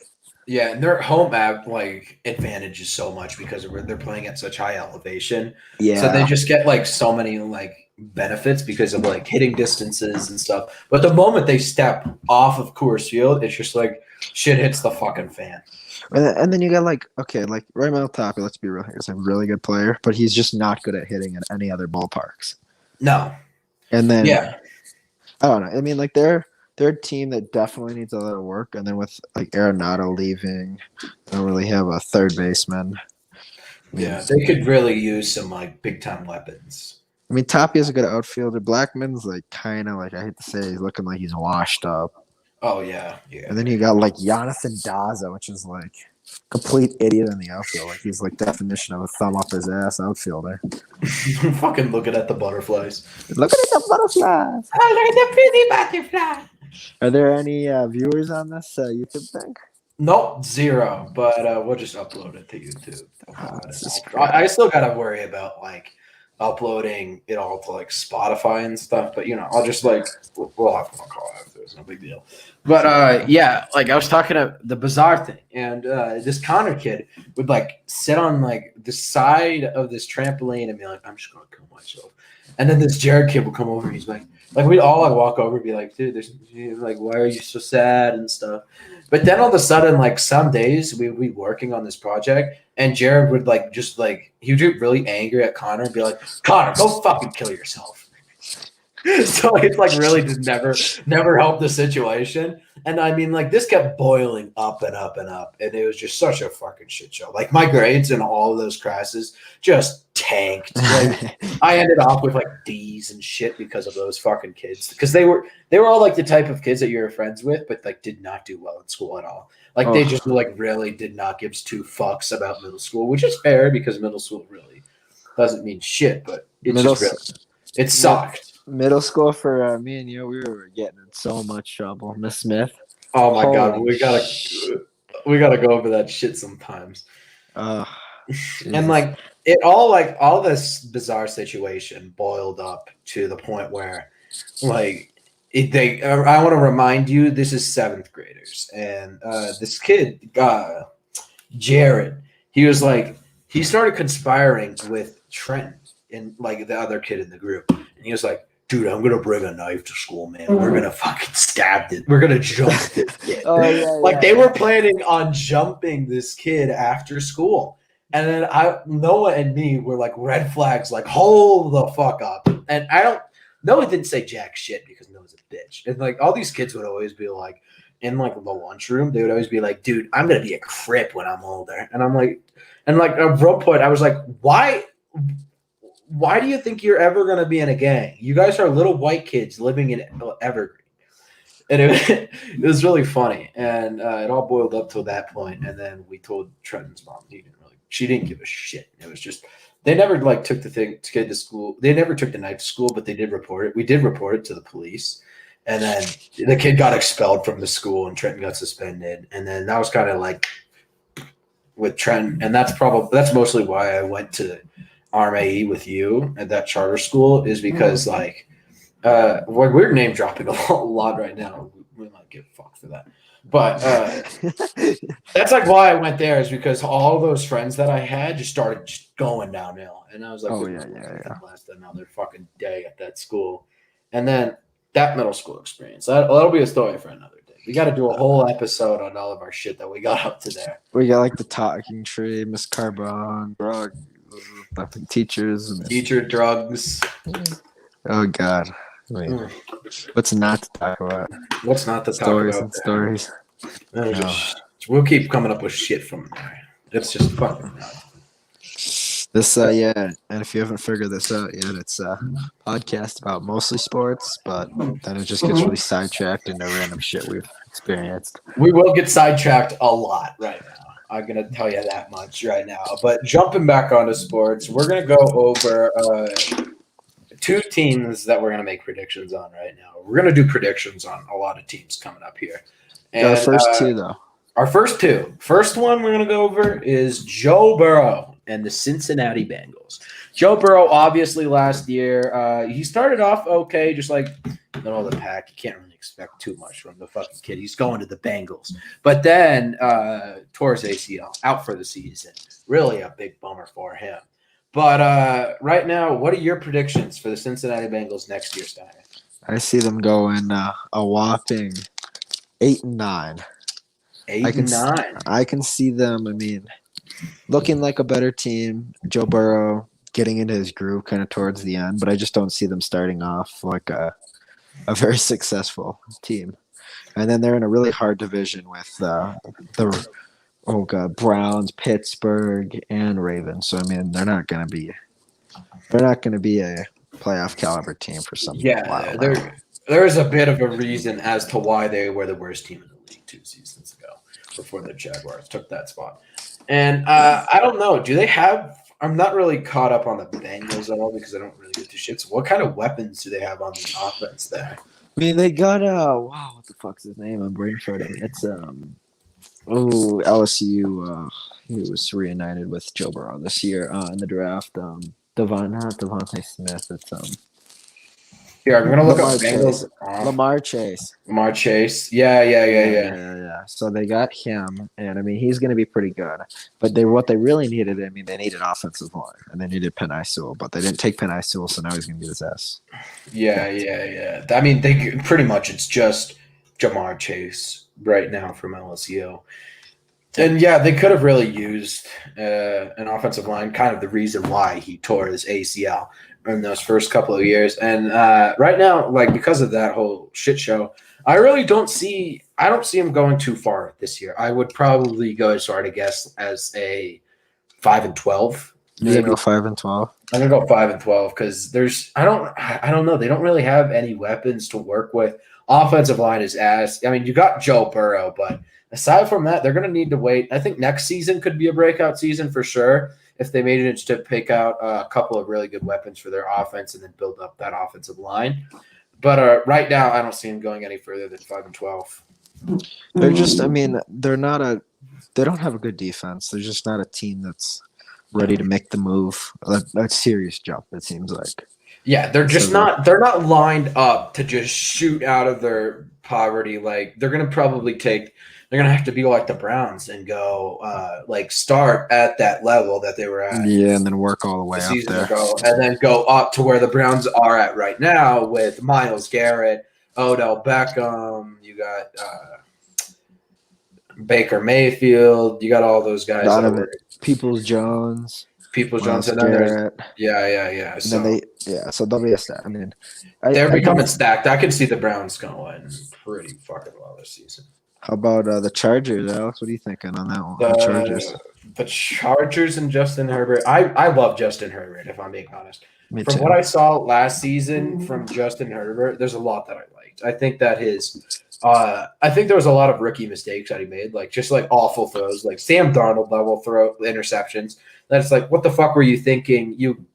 Yeah, and their home like advantage is so much because they're playing at such high elevation. Yeah, so they just get like so many like benefits because of like hitting distances and stuff. But the moment they step off of Coors Field, it's just like shit hits the fucking fan. And then you got like Raymond Tapia. Let's be real here. He's a really good player, but he's just not good at hitting at any other ballparks. No. And then I don't know. I mean, like they're a team that definitely needs a lot of work. And then with like Arenado leaving, they don't really have a third baseman. Yeah, they could really use some like big time weapons. I mean, Tapia's a good outfielder. Blackman's like kind of like I hate to say he's looking like he's washed up. Oh yeah. And then you got like Jonathan Daza, which is like complete idiot in the outfield. Like he's like definition of a thumb up his ass outfielder. Fucking looking at the butterflies. Looking at the butterflies. Oh, look at the pretty butterfly. Are there any viewers on this YouTube thing? Nope, 0. But we'll just upload it to YouTube. I still gotta worry about like uploading it all to like Spotify and stuff. But I'll just like we'll have a call after. It's no big deal. But yeah, like I was talking about the bizarre thing, and this Connor kid would like sit on like the side of this trampoline and be like, "I'm just gonna kill myself." And then this Jared kid would come over and he's like we'd all like walk over and be like, "Dude, there's like, why are you so sad and stuff?" But then all of a sudden, like some days we would be working on this project, and Jared would like just like he would get really angry at Connor and be like, "Connor, go fucking kill yourself." So it like really just never helped the situation. And I mean, like this kept boiling up and up and up, and it was just such a fucking shit show. Like my grades in all of those classes just tanked. Like I ended up with like D's and shit because of those fucking kids, because they were all like the type of kids that you were friends with, but like did not do well in school at all. Like they just like really did not give two fucks about middle school, which is fair because middle school really doesn't mean shit, but it's just really, it sucked. Middle school for me and you, we were getting in so much trouble. Miss Smith. Oh my god, We gotta go over that shit sometimes. Uh, And like all this bizarre situation boiled up to the point where like I want to remind you, this is seventh graders, and this kid, Jared, he started conspiring with Trent and like the other kid in the group, and he was like, dude, I'm gonna bring a knife to school, man. We're gonna fucking stab it. We're gonna jump this kid. They were planning on jumping this kid after school. And then Noah and me were like red flags, like, hold the fuck up. And Noah didn't say jack shit because Noah's a bitch. And like all these kids would always be like, in like the lunchroom, they would always be like, dude, I'm gonna be a crip when I'm older. And I'm like, and like at one point, I was like, why do you think you're ever gonna be in a gang? You guys are little white kids living in Evergreen. And it was really funny. And it all boiled up to that point. And then we told Trenton's mom, she didn't give a shit. It was just, they never like took the kid to school. They never took the knife to school, but they did report it. We did report it to the police. And then the kid got expelled from the school and Trenton got suspended. And then that was kind of like with Trenton. And that's mostly why I went to RMAE with you at that charter school, is because we're name dropping a lot right now. We might get fucked for that. But that's like why I went there, is because all those friends that I had just started going downhill. And I was like, last another fucking day at that school. And then that middle school experience. That'll be a story for another day. We got to do a whole episode on all of our shit that we got up to there. We got like the talking tree, Miss Carbon, drug, teachers. Teacher drugs. Oh, God. What's not to talk about? What's not to stories talk about? And stories. We'll keep coming up with shit from there. It's just fucking nuts. This, and if you haven't figured this out yet, it's a podcast about mostly sports, but then it just gets really sidetracked into random shit we've experienced. We will get sidetracked a lot right now. I'm going to tell you that much right now. But jumping back onto sports, we're going to go over two teams that we're going to make predictions on right now. We're going to do predictions on a lot of teams coming up here. And, our first two, though. Our first two. First one we're going to go over is Joe Burrow and the Cincinnati Bengals. Joe Burrow, obviously, last year, he started off okay, just like middle of the pack. You can't really expect too much from the fucking kid. He's going to the Bengals. But then tore his ACL, out for the season. Really a big bummer for him. But right now, what are your predictions for the Cincinnati Bengals next year, Steiner? I see them going a whopping 8-9. 8-9. I can see them, looking like a better team. Joe Burrow getting into his groove kind of towards the end, but I just don't see them starting off like a very successful team. And then they're in a really hard division with Browns, Pittsburgh, and Ravens. So they're not going to be a playoff caliber team for some while. There is a bit of a reason as to why they were the worst team in the league 2 seasons ago, before the Jaguars took that spot. And I don't know. Do they have? I'm not really caught up on the Bengals at all because I don't really get to shit. So what kind of weapons do they have on the offense there? They got what the fuck's his name? I'm brain farting. It's LSU. He was reunited with Joe Burrow this year in the draft. Devontae Smith. It's Here, I'm gonna look up Bengals. Bengals. Lamar Chase. Lamar Chase. Yeah. So they got him, and he's going to be pretty good. But what they really needed, they needed offensive line, and they needed Penei Sewell, but they didn't take Penei Sewell, so now he's going to get his ass. Yeah. They pretty much it's just Jamar Chase right now from LSU. And yeah, they could have really used an offensive line, kind of the reason why he tore his ACL in those first couple of years. And right now, because of that whole shit show, I don't see him going too far this year. I would probably go as far to guess as a 5-12. Maybe go 5-12. I'm gonna go 5-12 because I don't know. They don't really have any weapons to work with. Offensive line is ass. You got Joe Burrow, but aside from that, they're gonna need to wait. I think next season could be a breakout season for sure if they made it to pick out a couple of really good weapons for their offense and then build up that offensive line. But right now, I don't see them going any further than 5-12. They're just, they're not a they don't have a good defense. They're just not a team that's ready to make the move. A serious jump, it seems like. Yeah, they're just So they're not lined up to just shoot out of their poverty. Like they're gonna have to be like the Browns and go start at that level that they were at yeah, and then work all the a way up season there. ago, and then go up to where the Browns are at right now with Myles Garrett, Odell Beckham. You got Baker Mayfield. You got all those guys. Donovan Peoples-Jones. Peoples Myles Johnson. Garrett. Yeah. And So then so they'll be a stat. I mean, they're becoming stacked. I can see the Browns going to win pretty fucking well this season. How about the Chargers, Alex? What are you thinking on that one? The Chargers and Justin Herbert. I love Justin Herbert, if I'm being honest. Me From too. what I saw last season from Justin Herbert, there's a lot that I liked. I think that I think there was a lot of rookie mistakes that he made, just awful throws, like Sam Darnold level throw interceptions. That's like, what the fuck were you thinking?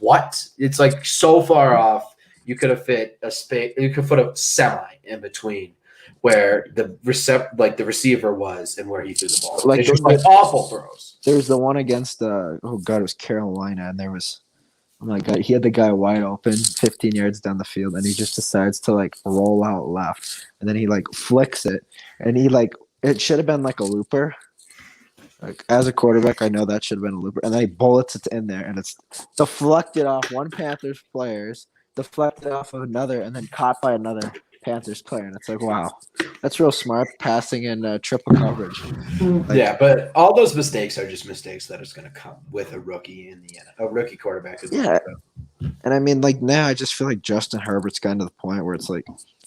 What? It's like so far off. You could have fit a space. You could put a semi in between where the receiver was and where he threw the ball. It's just awful throws. There was the one against it was Carolina, and there was, oh my god, he had the guy wide open 15 yards down the field, and he just decides to roll out left, and then he flicks it, and it should have been a looper. As a quarterback, I know that should have been a looper, and then he bullets it in there, and it's deflected off one Panthers players, deflected off of another, and then caught by another Panthers player, and it's wow, that's real smart passing in triple coverage. Yeah, but all those mistakes are just mistakes that is going to come with a rookie a rookie quarterback. Yeah, and I mean, now I just feel like Justin Herbert's gotten to the point where it's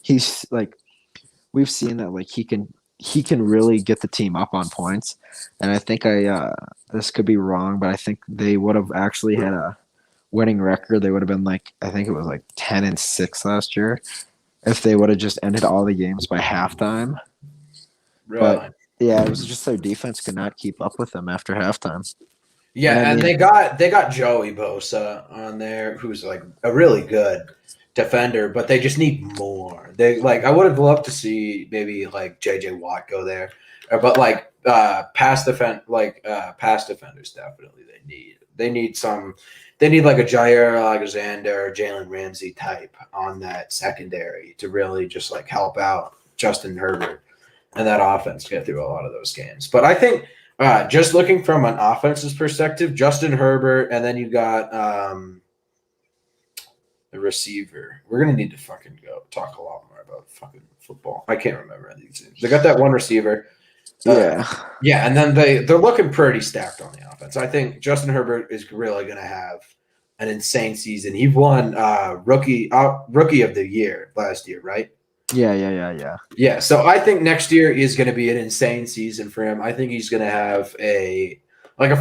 he's we've seen that he can really get the team up on points, and I think this could be wrong, but I think they would have actually had a winning record. They would have been I think it was 10-6 last year if they would have just ended all the games by halftime. Really? But yeah, it was just their defense could not keep up with them after halftime. Yeah, and they got Joey Bosa on there, who's a really good defender, but they just need more. I would have loved to see maybe JJ Watt go there, but pass defenders definitely they need some. They need a Jair Alexander, Jalen Ramsey type on that secondary to really just help out Justin Herbert and that offense get through a lot of those games. But I think just looking from an offensive perspective, Justin Herbert, and then you got the receiver. We're gonna need to fucking go talk a lot more about fucking football. I can't remember these names. They got that one receiver. Yeah, and then they're looking pretty stacked on the offense. I think Justin Herbert is really going to have an insane season. He won rookie of the year last year, right? Yeah. Yeah, so I think next year is going to be an insane season for him. I think he's going to have if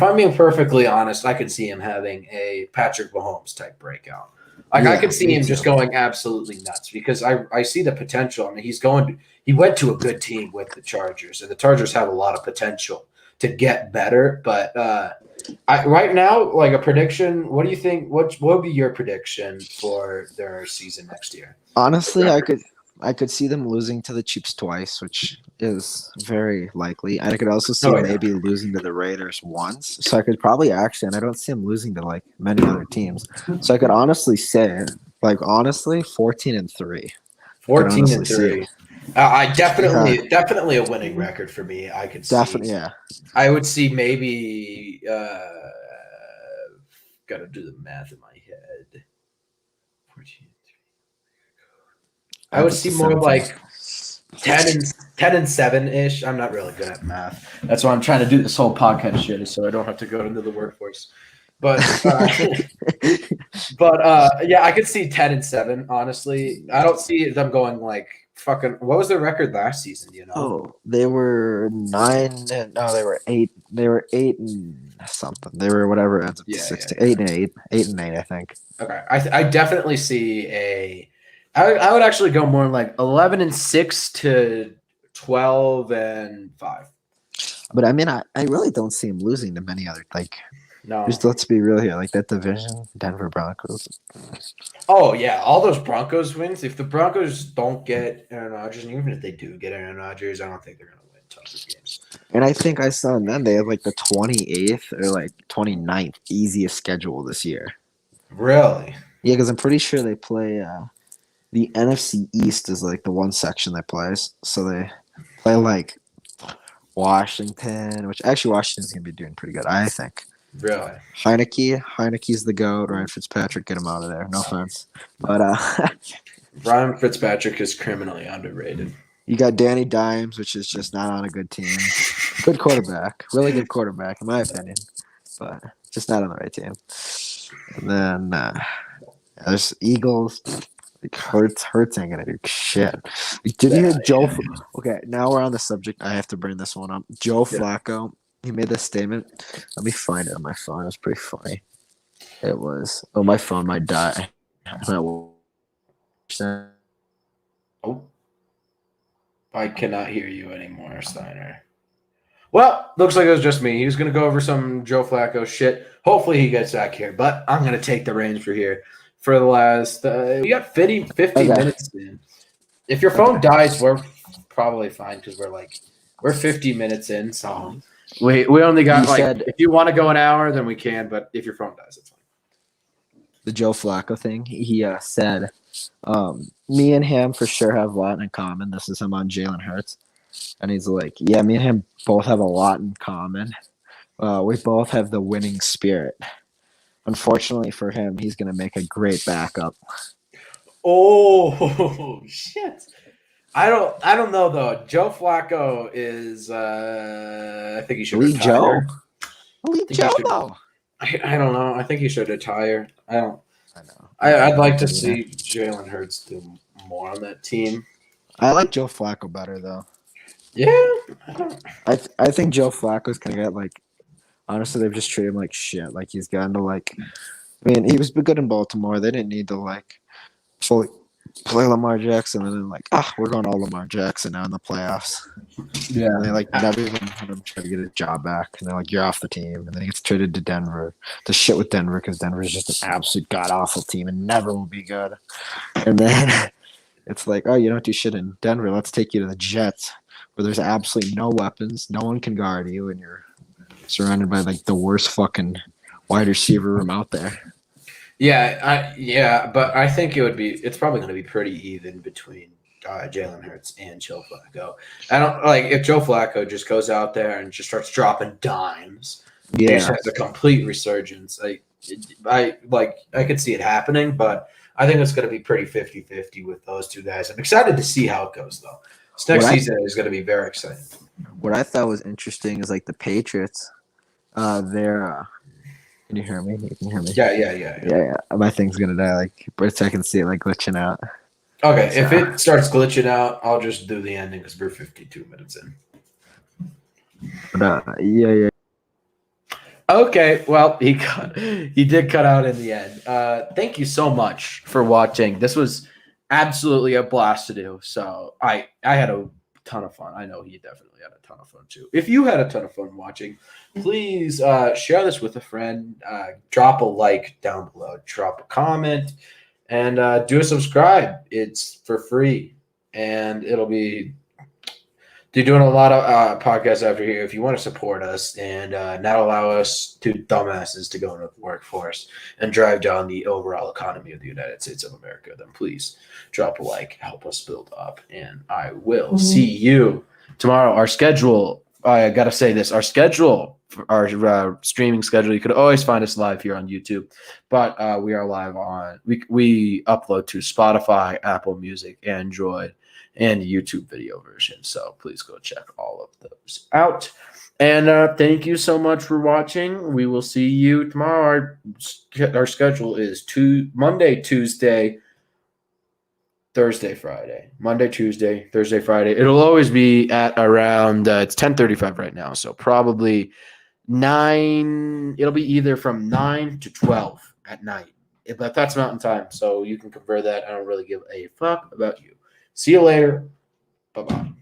I'm being perfectly honest, I could see him having a Patrick Mahomes type breakout. I could see him just going absolutely nuts because I see the potential. I mean, he went to a good team with the Chargers, and the Chargers have a lot of potential to get better. But right now, a prediction, what do you think? What would be your prediction for their season next year? Honestly, I could see them losing to the Chiefs twice, which is very likely. And I could also see maybe losing to the Raiders once. So I could probably and I don't see them losing to many other teams. So I could honestly say, 14-3. 14-3. I definitely a winning record for me. I could see. Definitely, yeah. I would see maybe. Got to do the math in my head. 14-3. I would see more 10-7 ish. I'm not really good at math. That's why I'm trying to do this whole podcast shit, so I don't have to go into the workforce. But yeah, I could see 10-7. Honestly, I don't see them going fucking. What was their record last season? Do you know? Oh, they were 9. No, they were 8. They were 8 and something. They were whatever ends up 16. 8-8. 8-8, I think. Okay, I definitely see I would actually go more 11-6 to 12-5. But I mean, I really don't see him losing to many other No. Just let's be real here. That division, Denver Broncos. Oh yeah, all those Broncos wins. If the Broncos don't get Aaron Rodgers, and even if they do get Aaron Rodgers, I don't think they're going to win tons of games. And I think I saw them. They have like the 28th or like 29th easiest schedule this year. Really? Yeah, because I'm pretty sure they play the NFC East is like the one section they plays. So they play like Washington, which actually Washington's gonna be doing pretty good, I think. Really? Heineke's the goat. Ryan Fitzpatrick, get him out of there. No offense, but Ryan Fitzpatrick is criminally underrated. you got Danny Dimes, which is just not on a good team. Good quarterback, really good quarterback in my opinion, but just not on the right team. And then there's Eagles. Like Hurts ain't gonna do shit. Did you hear Joe? Okay, now we're on the subject. I have to bring this one up. Joe Flacco. He made this statement. Let me find it on my phone. It was pretty funny. It was. Oh, my phone might die. Oh, I cannot hear you anymore, Steiner. Well, looks like it was just me. He was going to go over some Joe Flacco shit. Hopefully he gets back here, but I'm going to take the reins for here. For the last, we got 50 minutes in. If your phone dies, we're probably fine because we're 50 minutes in. So we only got if you want to go an hour, then we can. But if your phone dies, it's fine. The Joe Flacco thing, he said, me and him for sure have a lot in common. This is him on Jalen Hurts. And he's like, yeah, me and him both have a lot in common. We both have the winning spirit. Unfortunately for him, he's going to make a great backup. Oh shit! I don't know though. Joe Flacco is. I think he should retire. Joe though. I don't know. I think he should retire. I know. I'd like to see Jalen Hurts do more on that team. I like Joe Flacco better though. Yeah. I think Joe Flacco's gonna get like. Honestly, they've just treated him like shit. Like he's gotten to like. I mean, he was good in Baltimore. They didn't need to like fully play Lamar Jackson and then like we're going all Lamar Jackson now in the playoffs. Yeah, and they like never even had him try to get his job back, and they're like, you're off the team, and then he gets traded to Denver. The shit with Denver because Denver is just an absolute god awful team and never will be good. And then it's like, oh, you don't do shit in Denver. Let's take you to the Jets, where there's absolutely no weapons, no one can guard you, and you're surrounded by like the worst fucking wide receiver room out there. Yeah, but I think it's probably going to be pretty even between Jalen Hurts and Joe Flacco. I don't like if Joe Flacco just goes out there and just starts dropping dimes. Yeah, he just has a complete resurgence. I could see it happening, but I think it's going to be pretty 50-50 with those two guys. I'm excited to see how it goes though. This next season is going to be very exciting. What I thought was interesting is like the Patriots. They're can you hear me? You can hear me. Yeah. My thing's gonna die. Like, but I can see it like glitching out. Okay, so if it starts glitching out, I'll just do the ending because we're 52 minutes in. But yeah. Okay, well, he did cut out in the end. Thank you so much for watching. This was absolutely a blast to do. So I had a ton of fun. I know he definitely had a ton of fun too. If you had a ton of fun watching, please share this with a friend. Drop a like down below. Drop a comment. And do a subscribe. It's for free. And it'll be doing a lot of podcasts after here. If you want to support us and not allow us two dumbasses to go into the workforce and drive down the overall economy of the United States of America, then please drop a like, help us build up. And I will see you tomorrow. Our schedule, I got to say this, our streaming schedule, you could always find us live here on YouTube, but we are live on, we upload to Spotify, Apple Music, Android, and YouTube video version. So please go check all of those out. And thank you so much for watching. We will see you tomorrow. Our schedule is Monday, Tuesday, Thursday, Friday. Monday, Tuesday, Thursday, Friday. It'll always be at around, it's 10:35 right now. So probably 9, it'll be either from 9 to 12 at night. But that's Mountain Time. So you can convert that. I don't really give a fuck about you. See you later. Bye-bye.